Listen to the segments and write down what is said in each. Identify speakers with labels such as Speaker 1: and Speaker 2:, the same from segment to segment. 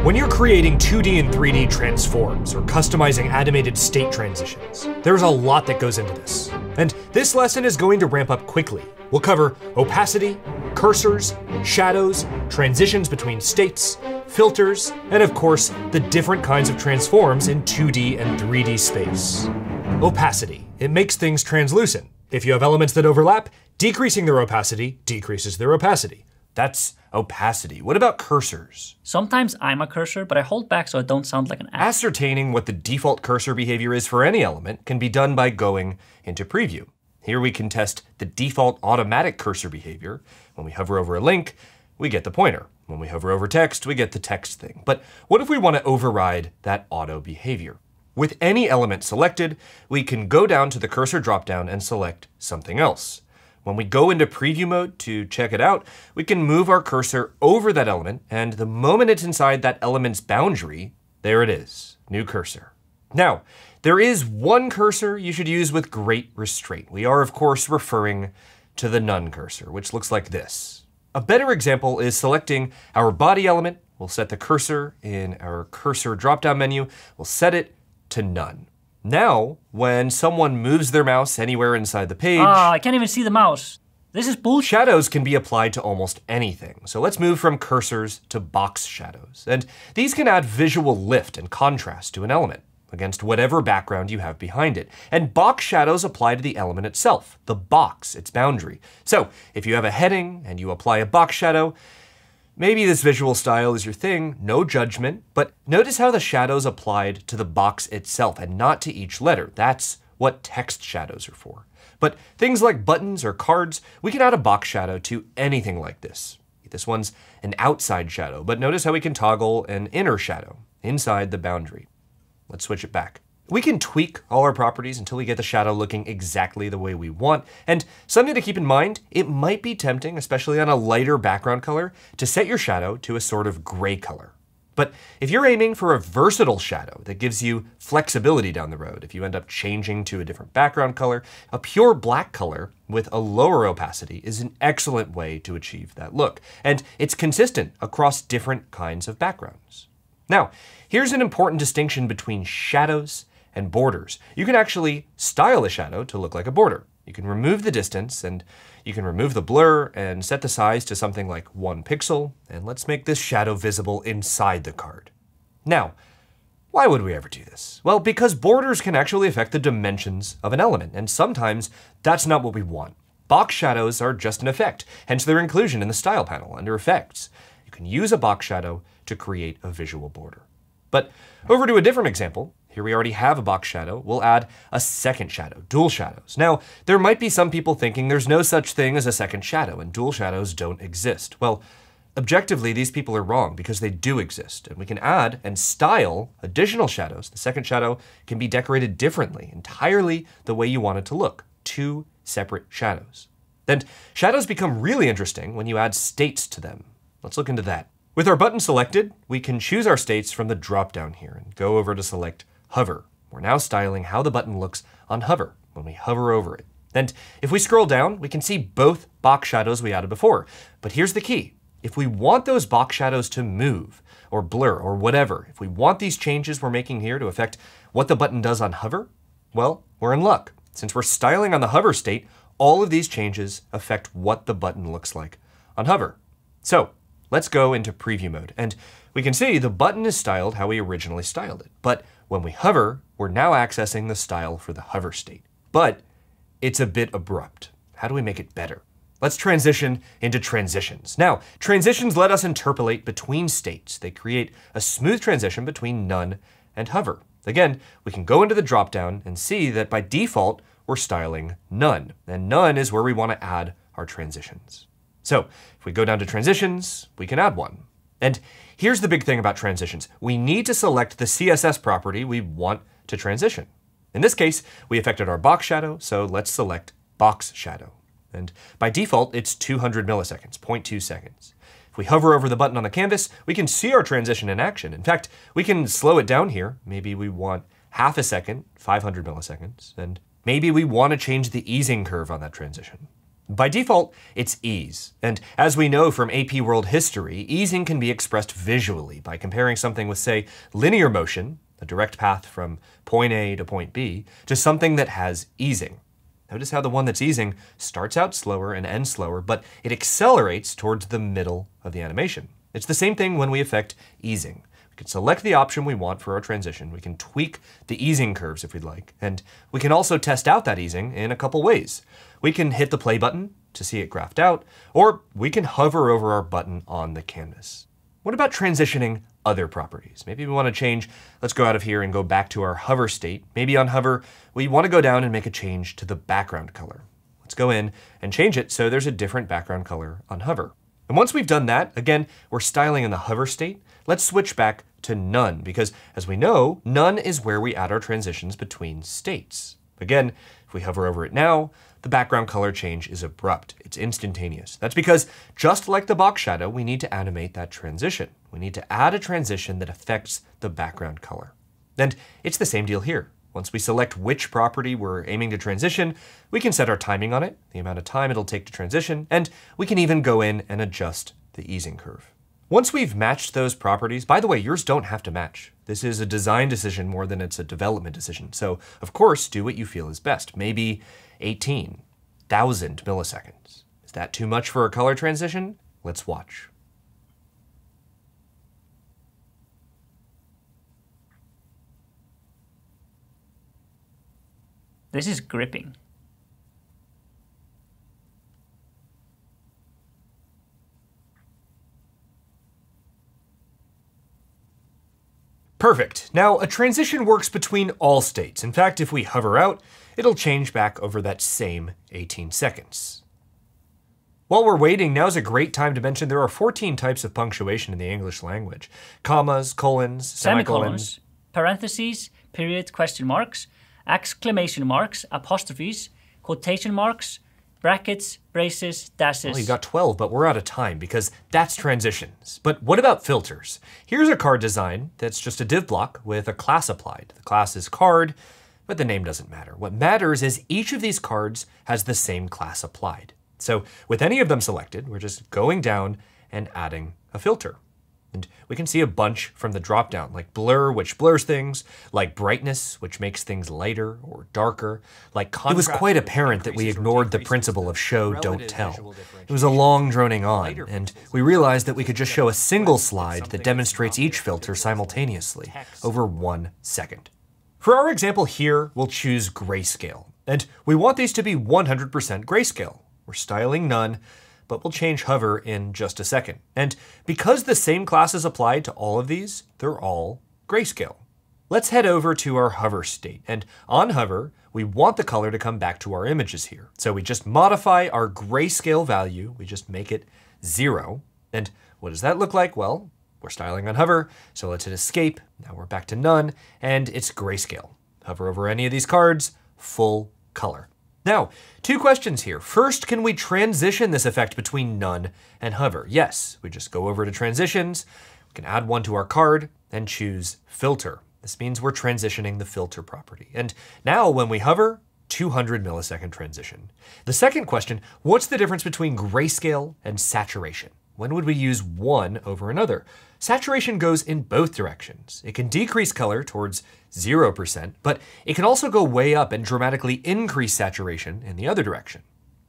Speaker 1: When you're creating 2D and 3D transforms or customizing animated state transitions, there's a lot that goes into this. And this lesson is going to ramp up quickly. We'll cover opacity, cursors, shadows, transitions between states, filters, and of course, the different kinds of transforms in 2D and 3D space. Opacity. It makes things translucent. If you have elements that overlap, decreasing their opacity decreases their opacity. That's opacity. What about cursors?
Speaker 2: Sometimes I'm a cursor, but I hold back so I don't sound like an ass.
Speaker 1: Ascertaining what the default cursor behavior is for any element can be done by going into preview. Here we can test the default automatic cursor behavior. When we hover over a link, we get the pointer. When we hover over text, we get the text thing. But what if we want to override that auto behavior? With any element selected, we can go down to the cursor dropdown and select something else. When we go into preview mode to check it out, we can move our cursor over that element, and the moment it's inside that element's boundary, there it is, new cursor. Now, there is one cursor you should use with great restraint. We are, of course, referring to the none cursor, which looks like this. A better example is selecting our body element. We'll set the cursor in our cursor dropdown menu. We'll set it to none. Now, when someone moves their mouse anywhere inside the page,
Speaker 2: I can't even see the mouse. This is bullshit.
Speaker 1: Shadows can be applied to almost anything. So let's move from cursors to box shadows. And these can add visual lift and contrast to an element against whatever background you have behind it. And box shadows apply to the element itself, the box, its boundary. So if you have a heading and you apply a box shadow, maybe this visual style is your thing, no judgment, but notice how the shadows applied to the box itself and not to each letter. That's what text shadows are for. But things like buttons or cards, we can add a box shadow to anything like this. This one's an outside shadow, but notice how we can toggle an inner shadow inside the boundary. Let's switch it back. We can tweak all our properties until we get the shadow looking exactly the way we want. And something to keep in mind, it might be tempting, especially on a lighter background color, to set your shadow to a sort of gray color. But if you're aiming for a versatile shadow that gives you flexibility down the road, if you end up changing to a different background color, a pure black color with a lower opacity is an excellent way to achieve that look. And it's consistent across different kinds of backgrounds. Now, here's an important distinction between shadows and borders. You can actually style a shadow to look like a border. You can remove the distance and you can remove the blur and set the size to something like 1 pixel. And let's make this shadow visible inside the card. Now, why would we ever do this? Well, because borders can actually affect the dimensions of an element, and sometimes that's not what we want. Box shadows are just an effect, hence their inclusion in the style panel under effects. You can use a box shadow to create a visual border. But over to a different example. Here we already have a box shadow. We'll add a second shadow, dual shadows. Now, there might be some people thinking there's no such thing as a second shadow and dual shadows don't exist. Well, objectively, these people are wrong because they do exist. And we can add and style additional shadows. The second shadow can be decorated differently, entirely the way you want it to look. 2 separate shadows. And shadows become really interesting when you add states to them. Let's look into that. With our button selected, we can choose our states from the drop-down here and go over to select hover. We're now styling how the button looks on hover when we hover over it. And if we scroll down, we can see both box shadows we added before. But here's the key. If we want those box shadows to move or blur or whatever, if we want these changes we're making here to affect what the button does on hover, well, we're in luck. Since we're styling on the hover state, all of these changes affect what the button looks like on hover. So let's go into preview mode. And we can see the button is styled how we originally styled it. But when we hover, we're now accessing the style for the hover state. But it's a bit abrupt. How do we make it better? Let's transition into transitions. Now, transitions let us interpolate between states. They create a smooth transition between none and hover. Again, we can go into the dropdown and see that by default, we're styling none. And none is where we want to add our transitions. So if we go down to transitions, we can add one. And here's the big thing about transitions. We need to select the CSS property we want to transition. In this case, we affected our box shadow, so let's select box shadow. And by default, it's 200 milliseconds, 0.2 seconds. If we hover over the button on the canvas, we can see our transition in action. In fact, we can slow it down here. Maybe we want half a second, 500 milliseconds, and maybe we want to change the easing curve on that transition. By default, it's ease. And as we know from AP World history, easing can be expressed visually by comparing something with, say, linear motion, a direct path from point A to point B, to something that has easing. Notice how the one that's easing starts out slower and ends slower, but it accelerates towards the middle of the animation. It's the same thing when we affect easing. We can select the option we want for our transition. We can tweak the easing curves if we'd like. And we can also test out that easing in a couple ways. We can hit the play button to see it graphed out, or we can hover over our button on the canvas. What about transitioning other properties? Maybe we want to change, let's go out of here and go back to our hover state. Maybe on hover, we want to go down and make a change to the background color. Let's go in and change it so there's a different background color on hover. And once we've done that, again, we're styling in the hover state. Let's switch back to none, because as we know, none is where we add our transitions between states. Again, if we hover over it now, the background color change is abrupt. It's instantaneous. That's because just like the box shadow, we need to animate that transition. We need to add a transition that affects the background color. And it's the same deal here. Once we select which property we're aiming to transition, we can set our timing on it, the amount of time it'll take to transition, and we can even go in and adjust the easing curve. Once we've matched those properties, by the way, yours don't have to match. This is a design decision more than it's a development decision. So of course, do what you feel is best. Maybe 18,000 milliseconds. Is that too much for a color transition? Let's watch.
Speaker 2: This is gripping.
Speaker 1: Perfect. Now, a transition works between all states. In fact, if we hover out, it'll change back over that same 18 seconds. While we're waiting, now's a great time to mention there are 14 types of punctuation in the English language. Commas, colons, semicolons,
Speaker 2: parentheses, period, question marks, exclamation marks, apostrophes, quotation marks, brackets, braces, dashes.
Speaker 1: Well, you got 12, but we're out of time because that's transitions. But what about filters? Here's a card design that's just a div block with a class applied. The class is card, but the name doesn't matter. What matters is each of these cards has the same class applied. So with any of them selected, we're just going down and adding a filter. And we can see a bunch from the dropdown, like blur, which blurs things, like brightness, which makes things lighter or darker, like contrast. It was quite apparent that we ignored the principle of show, don't tell. It was a long droning on, and we realized that we could just show a single slide that demonstrates each filter simultaneously over 1 second. For our example here, we'll choose grayscale, and we want these to be 100% grayscale. We're styling none, but we'll change hover in just a second. And because the same class is applied to all of these, they're all grayscale. Let's head over to our hover state. And on hover, we want the color to come back to our images here. So we just modify our grayscale value. We just make it 0. And what does that look like? Well, we're styling on hover, so let's hit escape. Now we're back to none, and it's grayscale. Hover over any of these cards, full color. Now, 2 questions here. First, can we transition this effect between none and hover? Yes, we just go over to transitions, we can add one to our card and choose filter. This means we're transitioning the filter property. And now when we hover, 200 millisecond transition. The second question, what's the difference between grayscale and saturation? When would we use one over another? Saturation goes in both directions. It can decrease color towards 0%, but it can also go way up and dramatically increase saturation in the other direction.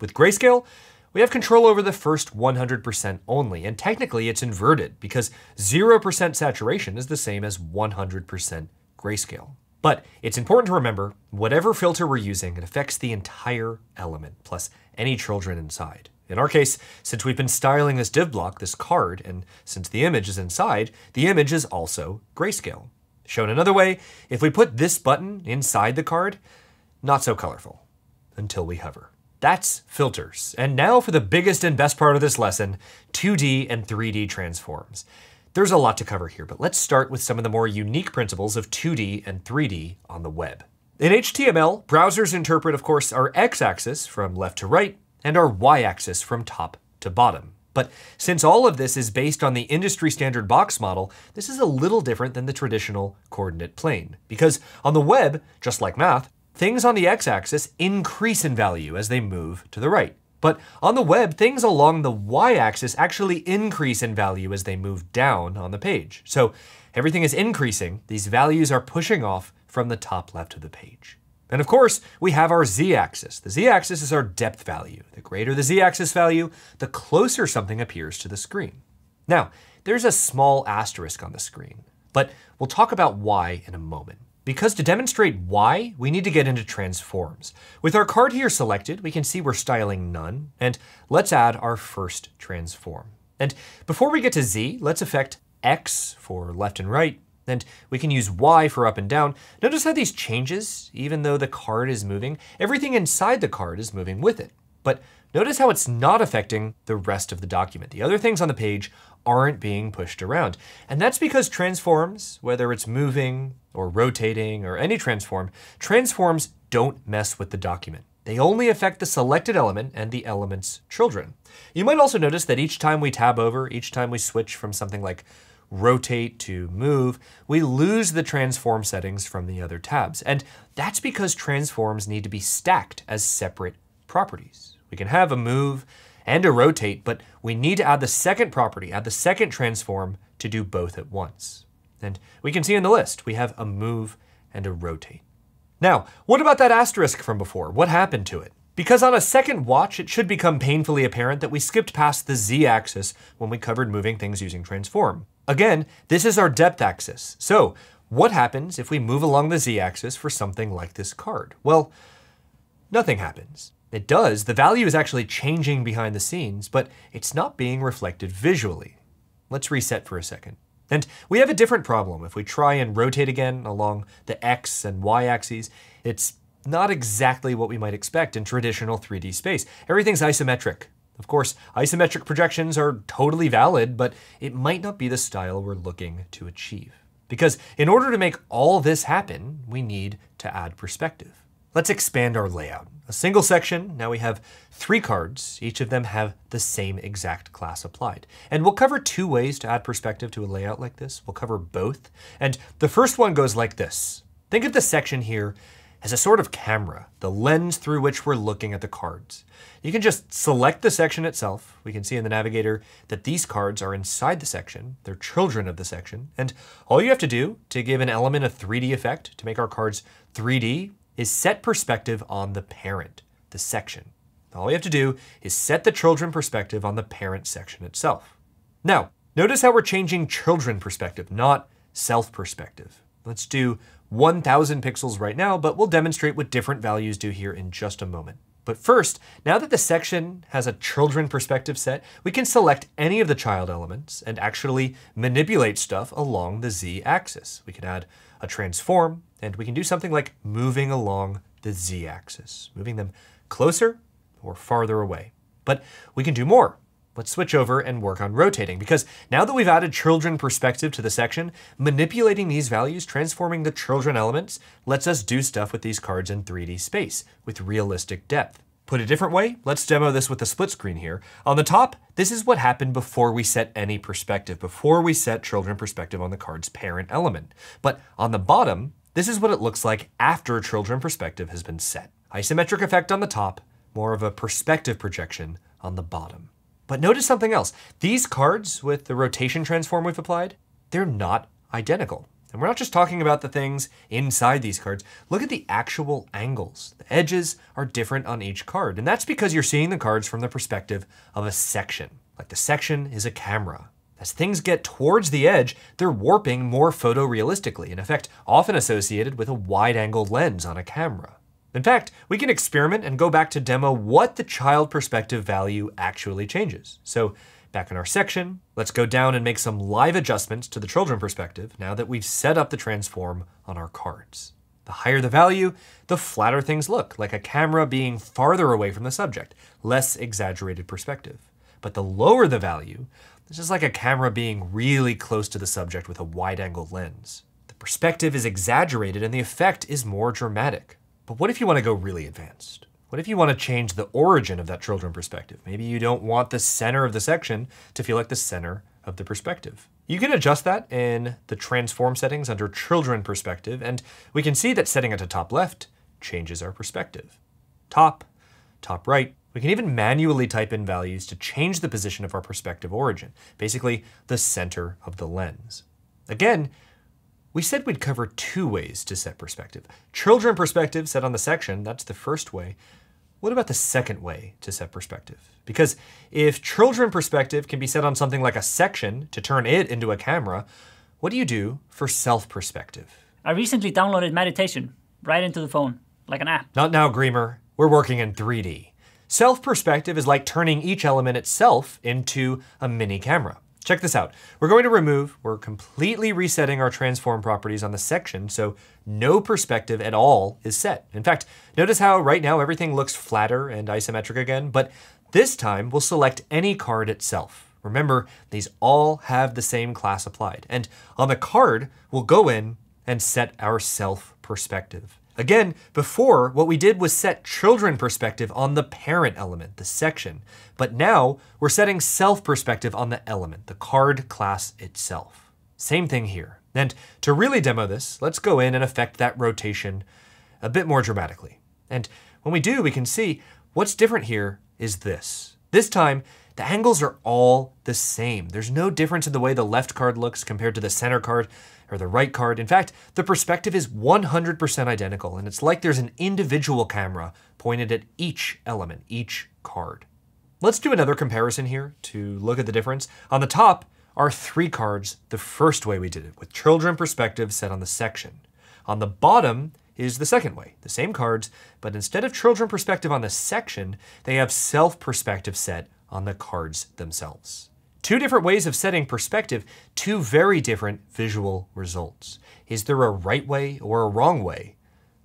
Speaker 1: With grayscale, we have control over the first 100% only, and technically it's inverted because 0% saturation is the same as 100% grayscale. But it's important to remember, whatever filter we're using, it affects the entire element, plus any children inside. In our case, since we've been styling this div block, this card, and since the image is inside, the image is also grayscale. Shown another way, if we put this button inside the card, not so colorful, until we hover. That's filters. And now for the biggest and best part of this lesson, 2D and 3D transforms. There's a lot to cover here, but let's start with some of the more unique principles of 2D and 3D on the web. In HTML, browsers interpret, of course, our x-axis from left to right, and our y-axis from top to bottom. But since all of this is based on the industry standard box model, this is a little different than the traditional coordinate plane. Because on the web, just like math, things on the x-axis increase in value as they move to the right. But on the web, things along the y-axis actually increase in value as they move down on the page. So everything is increasing. These values are pushing off from the top left of the page. And of course, we have our z-axis. The z-axis is our depth value. The greater the z-axis value, the closer something appears to the screen. Now, there's a small asterisk on the screen, but we'll talk about why in a moment. Because to demonstrate why, we need to get into transforms. With our card here selected, we can see we're styling none, and let's add our first transform. And before we get to z, let's affect x for left and right, and we can use y for up and down. Notice how these changes, even though the card is moving, everything inside the card is moving with it. But notice how it's not affecting the rest of the document. The other things on the page aren't being pushed around. And that's because transforms, whether it's moving or rotating or any transform, transforms don't mess with the document. They only affect the selected element and the element's children. You might also notice that each time we tab over, each time we switch from something like rotate to move, we lose the transform settings from the other tabs. And that's because transforms need to be stacked as separate properties. We can have a move and a rotate, but we need to add the second property, add the second transform to do both at once. And we can see in the list, we have a move and a rotate. Now, what about that asterisk from before? What happened to it? Because on a second watch, it should become painfully apparent that we skipped past the z-axis when we covered moving things using transform. Again, this is our depth axis. So what happens if we move along the z-axis for something like this card? Well, nothing happens. It does, the value is actually changing behind the scenes, but it's not being reflected visually. Let's reset for a second. And we have a different problem. If we try and rotate again along the x and y axes, it's not exactly what we might expect in traditional 3D space. Everything's isometric. Of course, isometric projections are totally valid, but it might not be the style we're looking to achieve. Because in order to make all this happen, we need to add perspective. Let's expand our layout. A single section, now we have 3 cards. Each of them have the same exact class applied. And we'll cover 2 ways to add perspective to a layout like this. We'll cover both. And the first one goes like this. Think of the section here as a sort of camera, the lens through which we're looking at the cards. You can just select the section itself. We can see in the navigator that these cards are inside the section. They're children of the section. And all you have to do to give an element a 3D effect, to make our cards 3D, is set perspective on the parent, the section. All you have to do is set the children perspective on the parent section itself. Now, notice how we're changing children perspective, not self perspective. Let's do 1000 pixels right now, but we'll demonstrate what different values do here in just a moment. But first, now that the section has a children perspective set, we can select any of the child elements and actually manipulate stuff along the z-axis. We can add a transform, and we can do something like moving along the z-axis, moving them closer or farther away. But we can do more. Let's switch over and work on rotating, because now that we've added children perspective to the section, manipulating these values, transforming the children elements, lets us do stuff with these cards in 3D space with realistic depth. Put a different way, let's demo this with the split screen here. On the top, this is what happened before we set any perspective, before we set children perspective on the card's parent element. But on the bottom, this is what it looks like after children perspective has been set. Isometric effect on the top, more of a perspective projection on the bottom. But notice something else. These cards with the rotation transform we've applied, they're not identical. And we're not just talking about the things inside these cards. Look at the actual angles. The edges are different on each card. And that's because you're seeing the cards from the perspective of a section. Like the section is a camera. As things get towards the edge, they're warping more photorealistically, an effect often associated with a wide-angle lens on a camera. In fact, we can experiment and go back to demo what the child perspective value actually changes. So back in our section, let's go down and make some live adjustments to the children perspective now that we've set up the transform on our cards. The higher the value, the flatter things look, like a camera being farther away from the subject, less exaggerated perspective. But the lower the value, this is like a camera being really close to the subject with a wide-angle lens. The perspective is exaggerated and the effect is more dramatic. But what if you want to go really advanced? What if you want to change the origin of that children perspective? Maybe you don't want the center of the section to feel like the center of the perspective. You can adjust that in the transform settings under children perspective, and we can see that setting it to top left changes our perspective. Top right, We can even manually type in values to change the position of our perspective origin, basically the center of the lens. Again, we said we'd cover 2 ways to set perspective. Children perspective set on the section, that's the first way. What about the second way to set perspective? Because if children perspective can be set on something like a section to turn it into a camera, what do you do for self perspective?
Speaker 2: I recently downloaded meditation right into the phone, like an app.
Speaker 1: Not now, Greamer. We're working in 3D. Self-perspective is like turning each element itself into a mini camera. Check this out. We're completely resetting our transform properties on the section, so no perspective at all is set. In fact, notice how right now everything looks flatter and isometric again, but this time we'll select any card itself. Remember, these all have the same class applied. And on the card, we'll go in and set our self-perspective. Again, before, what we did was set children perspective on the parent element, the section. But now, we're setting self-perspective on the element, the card class itself. Same thing here. And to really demo this, let's go in and affect that rotation a bit more dramatically. And when we do, we can see what's different here is this. This time, the angles are all the same. There's no difference in the way the left card looks compared to the center card or the right card. In fact, the perspective is 100% identical, and it's like there's an individual camera pointed at each element, each card. Let's do another comparison here to look at the difference. On the top are 3 cards the first way we did it, with children perspective set on the section. On the bottom is the second way, the same cards, but instead of children perspective on the section, they have self-perspective set on the cards themselves. 2 different ways of setting perspective, 2 very different visual results. Is there a right way or a wrong way?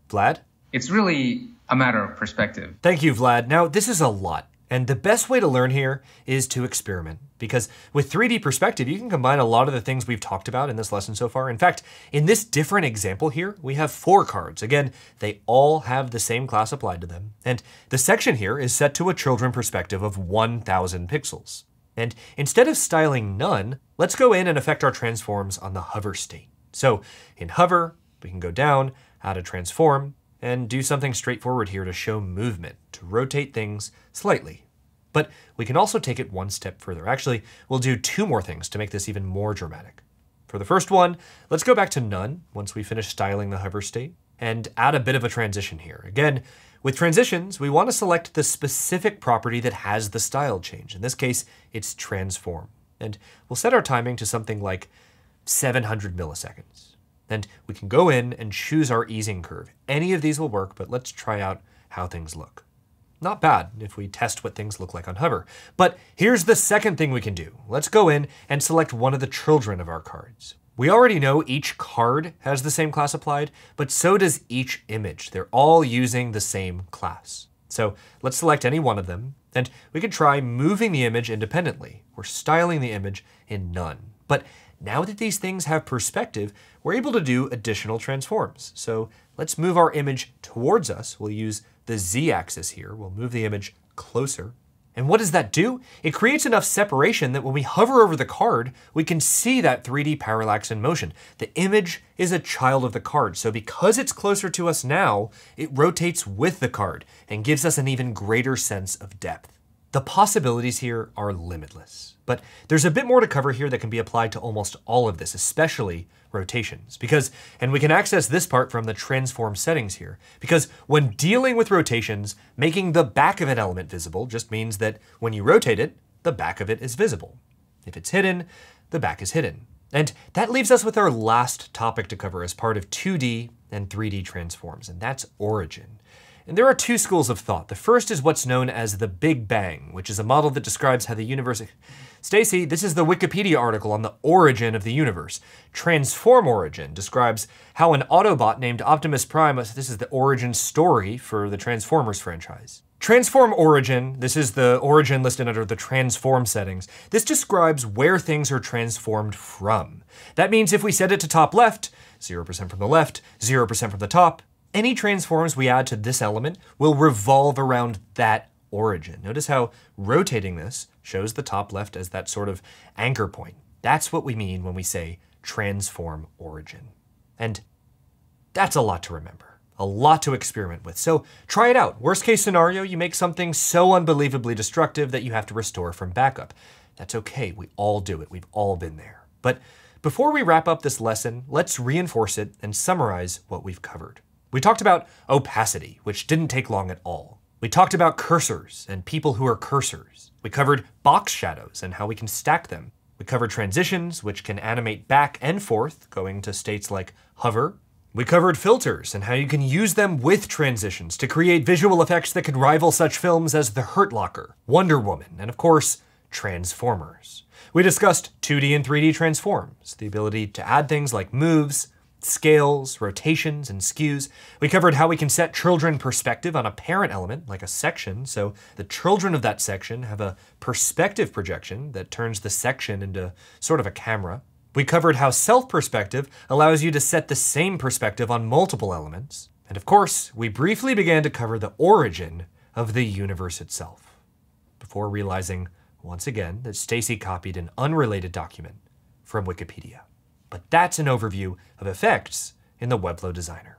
Speaker 1: Vlad?
Speaker 3: It's really a matter of perspective.
Speaker 1: Thank you, Vlad. Now, this is a lot, and the best way to learn here is to experiment, because with 3D perspective, you can combine a lot of the things we've talked about in this lesson so far. In fact, in this different example here, we have 4 cards. Again, they all have the same class applied to them, and the section here is set to a children perspective of 1000 pixels. And instead of styling none, let's go in and affect our transforms on the hover state. So in hover, we can go down, add a transform, and do something straightforward here to show movement, to rotate things slightly. But we can also take it one step further. Actually, we'll do 2 more things to make this even more dramatic. For the first one, let's go back to none once we finish styling the hover state and add a bit of a transition here. Again, with transitions, we want to select the specific property that has the style change. In this case, it's transform. And we'll set our timing to something like 700 milliseconds. And we can go in and choose our easing curve. Any of these will work, but let's try out how things look. Not bad if we test what things look like on hover. But here's the second thing we can do. Let's go in and select one of the children of our cards. We already know each card has the same class applied, but so does each image. They're all using the same class. So let's select any one of them, and we can try moving the image independently. We're styling the image in none. But now that these things have perspective, we're able to do additional transforms. So let's move our image towards us. We'll use the Z-axis here. We'll move the image closer. And what does that do? It creates enough separation that when we hover over the card, we can see that 3D parallax in motion. The image is a child of the card, so because it's closer to us now, it rotates with the card and gives us an even greater sense of depth. The possibilities here are limitless, but there's a bit more to cover here that can be applied to almost all of this, especially rotations, and we can access this part from the transform settings here, because when dealing with rotations, making the back of an element visible just means that when you rotate it, the back of it is visible. If it's hidden, the back is hidden. And that leaves us with our last topic to cover as part of 2D and 3D transforms, and that's origin. And there are 2 schools of thought. The first is what's known as the Big Bang, which is a model that describes how the universe... Stacy, this is the Wikipedia article on the origin of the universe. Transform origin describes how an Autobot named Optimus Prime, this is the origin story for the Transformers franchise. Transform origin, this is the origin listed under the transform settings. This describes where things are transformed from. That means if we set it to top left, 0% from the left, 0% from the top, any transforms we add to this element will revolve around that origin. Notice how rotating this shows the top left as that sort of anchor point. That's what we mean when we say transform origin. And that's a lot to remember. A lot to experiment with, so try it out. Worst case scenario, you make something so unbelievably destructive that you have to restore from backup. That's okay, we all do it, we've all been there. But before we wrap up this lesson, let's reinforce it and summarize what we've covered. We talked about opacity, which didn't take long at all. We talked about cursors and people who are cursors. We covered box shadows and how we can stack them. We covered transitions, which can animate back and forth, going to states like hover. We covered filters and how you can use them with transitions to create visual effects that could rival such films as The Hurt Locker, Wonder Woman, and of course, Transformers. We discussed 2D and 3D transforms, the ability to add things like moves, scales, rotations, and skews. We covered how we can set children perspective on a parent element, like a section, so the children of that section have a perspective projection that turns the section into sort of a camera. We covered how self-perspective allows you to set the same perspective on multiple elements. And of course, we briefly began to cover the origin of the universe itself, before realizing, once again, that Stacy copied an unrelated document from Wikipedia. But that's an overview of effects in the Webflow Designer.